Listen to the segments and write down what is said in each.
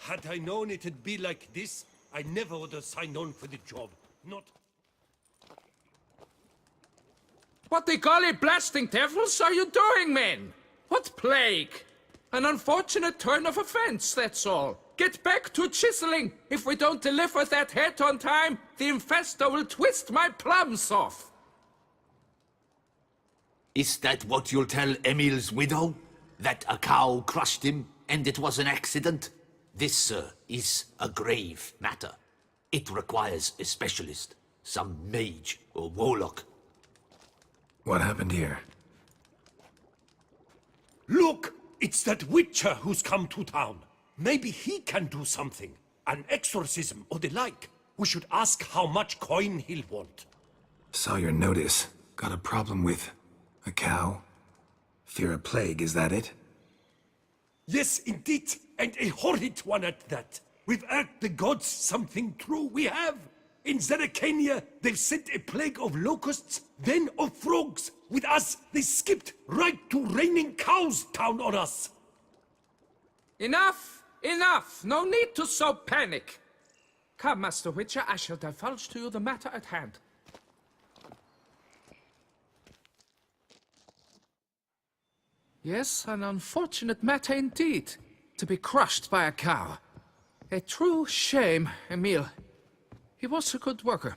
Had I known it'd be like this, I never would have signed on for the job. Not... What the golly blasting devils are you doing, men? What plague? An unfortunate turn of events, that's all. Get back to chiseling. If we don't deliver that head on time, the infestor will twist my plums off. Is that what you'll tell Emil's widow? That a cow crushed him and it was an accident? This, sir, is a grave matter. It requires a specialist, some mage or warlock. What happened here? Look! It's that witcher who's come to town. Maybe he can do something. An exorcism or the like. We should ask how much coin he'll want. Saw your notice. Got a problem with... a cow? Fear a plague, is that it? Yes, indeed. And a horrid one at that. We've earned the gods something true, we have. In Zeracania, they've sent a plague of locusts, then of frogs. With us, they skipped right to raining cows down on us. Enough! Enough! No need to so panic. Come, Master Witcher, I shall divulge to you the matter at hand. Yes, an unfortunate matter indeed. To be crushed by a cow. A true shame, Emil. He was a good worker.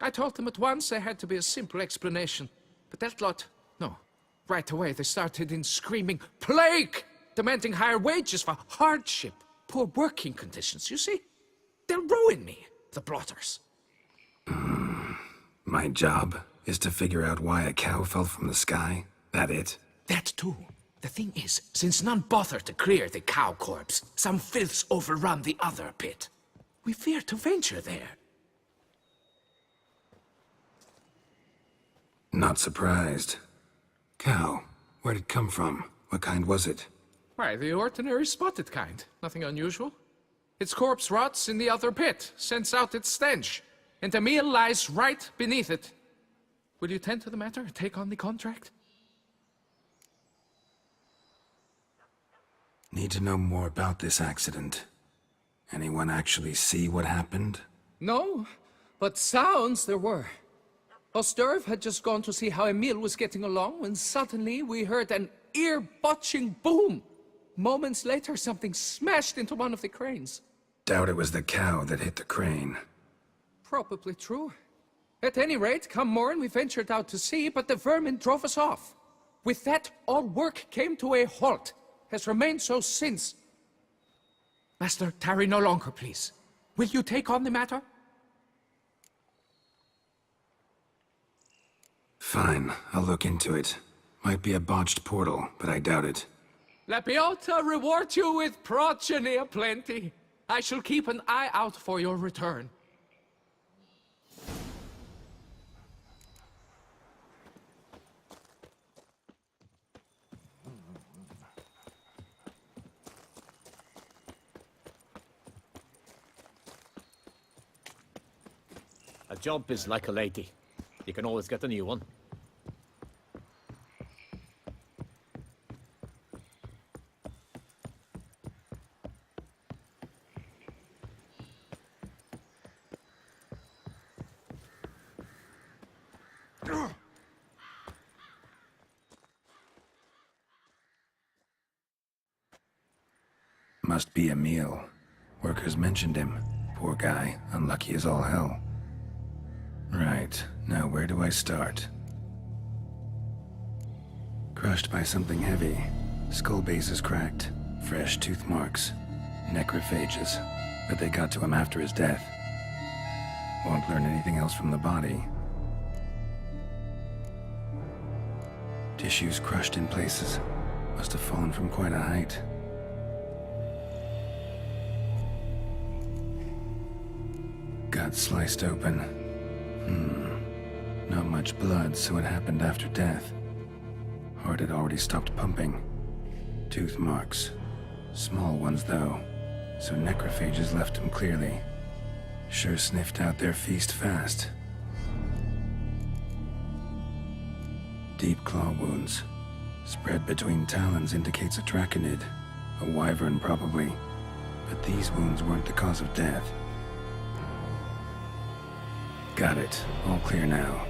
I told them at once there had to be a simple explanation. But that lot, no. Right away they started in screaming, plague! Demanding higher wages for hardship, poor working conditions, you see? They'll ruin me, the blotters. My job is to figure out why a cow fell from the sky. That it? That too. The thing is, since none bothered to clear the cow corpse, some filths overrun the other pit. We fear to venture there. Not surprised. Cow, where'd it come from? What kind was it? Why, the ordinary spotted kind. Nothing unusual. Its corpse rots in the other pit, sends out its stench, and the meal lies right beneath it. Will you tend to the matter and take on the contract? Need to know more about this accident. Anyone actually see what happened? No, but sounds there were. Osterv had just gone to see how Emil was getting along when suddenly we heard an ear-botching boom. Moments later, something smashed into one of the cranes. Doubt it was the cow that hit the crane. Probably true. At any rate, come morn we ventured out to sea, but the vermin drove us off. With that, all work came to a halt. Has remained so since. Master, tarry no longer, please. Will you take on the matter? Fine, I'll look into it. Might be a botched portal, but I doubt it. La Piota reward you with progeny aplenty. I shall keep an eye out for your return. A job is like a lady. You can always get a new one. Must be Emil. Workers mentioned him. Poor guy, unlucky as all hell. Right, now where do I start? Crushed by something heavy. Skull base is cracked. Fresh tooth marks. Necrophages. But they got to him after his death. Won't learn anything else from the body. Tissues crushed in places. Must have fallen from quite a height. Gut sliced open. Not much blood, so it happened after death. Heart had already stopped pumping. Tooth marks. Small ones, though, so necrophages left him clearly. Sure sniffed out their feast fast. Deep claw wounds. Spread between talons indicates a draconid. A wyvern, probably. But these wounds weren't the cause of death. Got it. All clear now.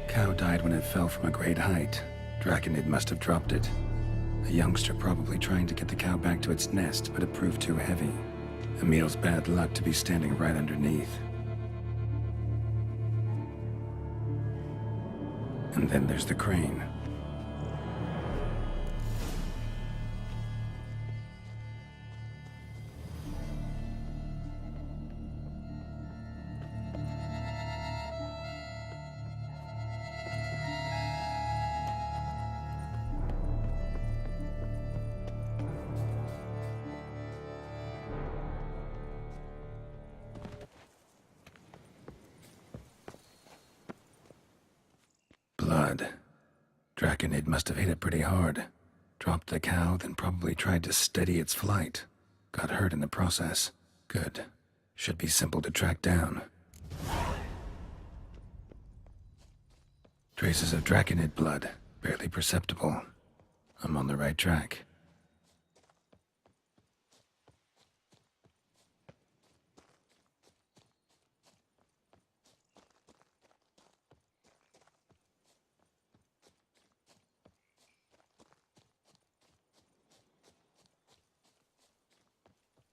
Cow died when it fell from a great height. Draconid must have dropped it. A youngster probably trying to get the cow back to its nest, but it proved too heavy. Emil's bad luck to be standing right underneath. And then there's the crane. Blood. Draconid must have hit it pretty hard. Dropped the cow, then probably tried to steady its flight. Got hurt in the process. Good. Should be simple to track down. Traces of Draconid blood. Barely perceptible. I'm on the right track.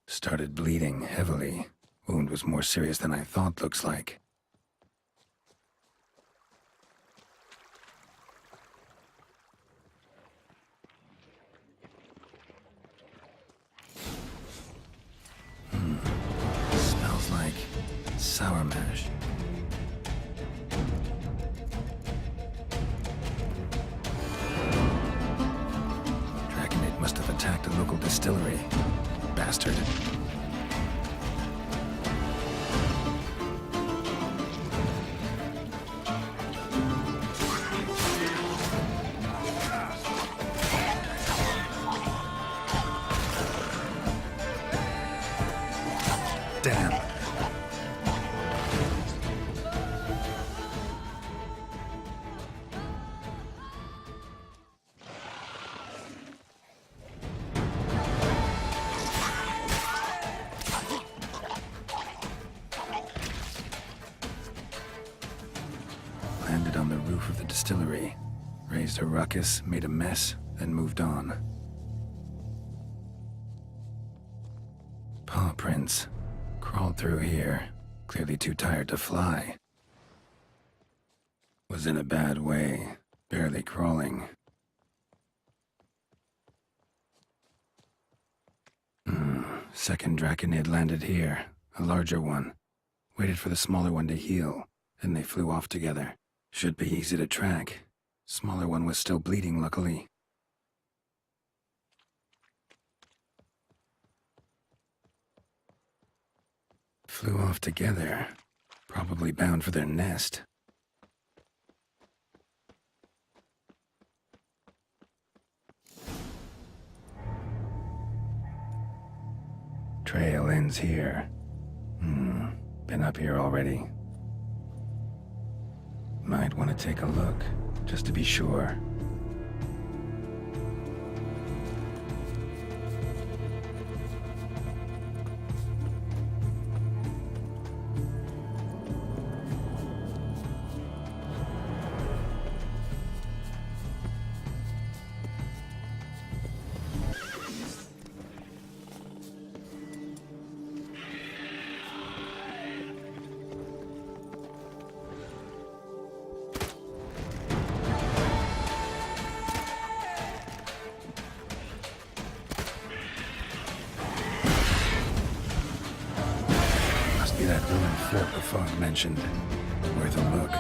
Started bleeding heavily. Wound was more serious than I thought, looks like. Smells like sour mash. Draconid must have attacked a local distillery. Bastard. Damn. Landed on the roof of the distillery. Raised a ruckus, made a mess, then moved on. Paw prints. Crawled through here. Clearly too tired to fly. Was in a bad way. Barely crawling. Second Draconid landed here. A larger one. Waited for the smaller one to heal. Then they flew off together. Should be easy to track. Smaller one was still bleeding, luckily. Flew off together. Probably bound for their nest. Trail ends here. Been up here already. Might want to take a look, just to be sure. That ruined fort the fog mentioned. Worth a look.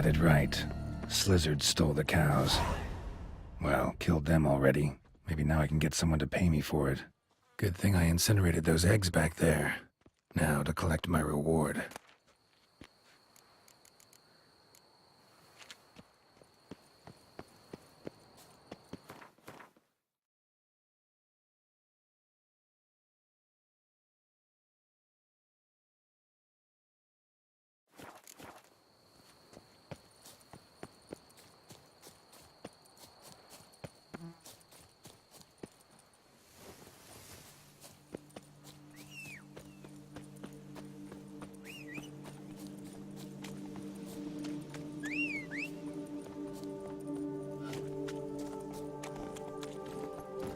it right. Slyzards stole the cows. Well, killed them already. Maybe now I can get someone to pay me for it. Good thing I incinerated those eggs back there. Now to collect my reward.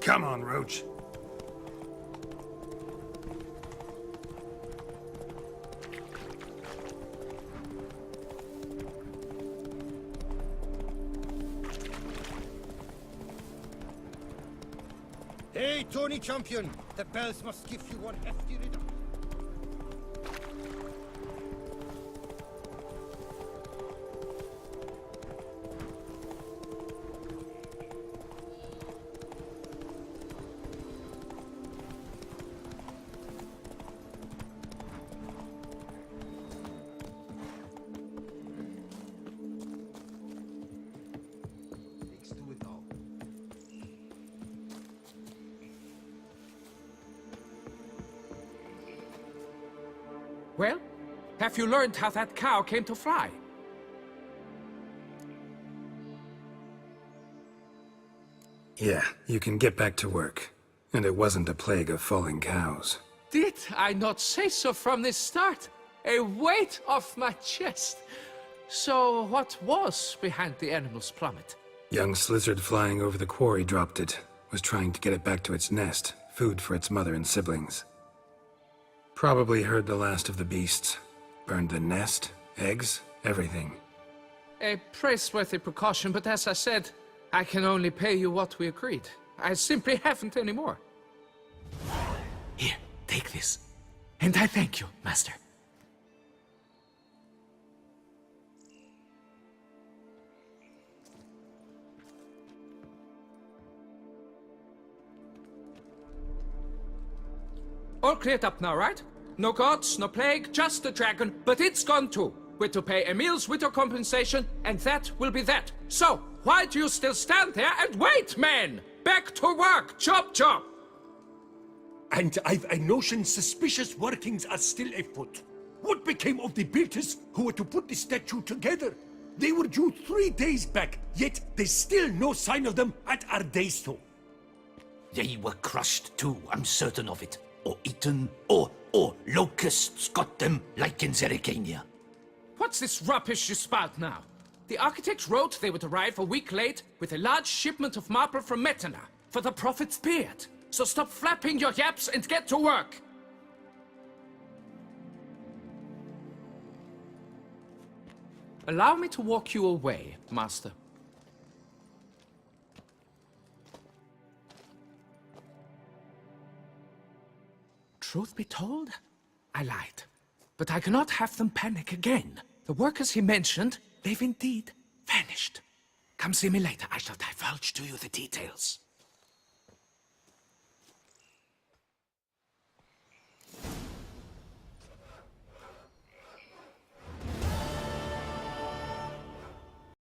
Come on, Roach. Hey, Tony Champion! The bells must give you one hefty riddle. Well, have you learned how that cow came to fly? Yeah, you can get back to work. And it wasn't a plague of falling cows. Did I not say so from the start? A weight off my chest. So what was behind the animal's plummet? Young Slyzard flying over the quarry dropped it. Was trying to get it back to its nest. Food for its mother and siblings. Probably heard the last of the beasts. Burned the nest, eggs, everything. A praiseworthy precaution, but as I said, I can only pay you what we agreed. I simply haven't any more. Here, take this. And I thank you, Master. All cleared up now, right? No gods, no plague, just the dragon, but it's gone too. We're to pay Emil's widow compensation, and that will be that. So, why do you still stand there and wait, men? Back to work! Chop, chop! And I've a notion suspicious workings are still afoot. What became of the builders who were to put the statue together? They were due 3 days back, yet there's still no sign of them at our daystone. They were crushed too, I'm certain of it. Or eaten, or locusts got them, like in Zerikania. What's this rubbish you spout now? The architects wrote they would arrive a week late with a large shipment of marble from Metana for the prophet's beard. So stop flapping your yaps and get to work! Allow me to walk you away, Master. Truth be told, I lied. But I cannot have them panic again. The workers he mentioned, they've indeed vanished. Come see me later. I shall divulge to you the details.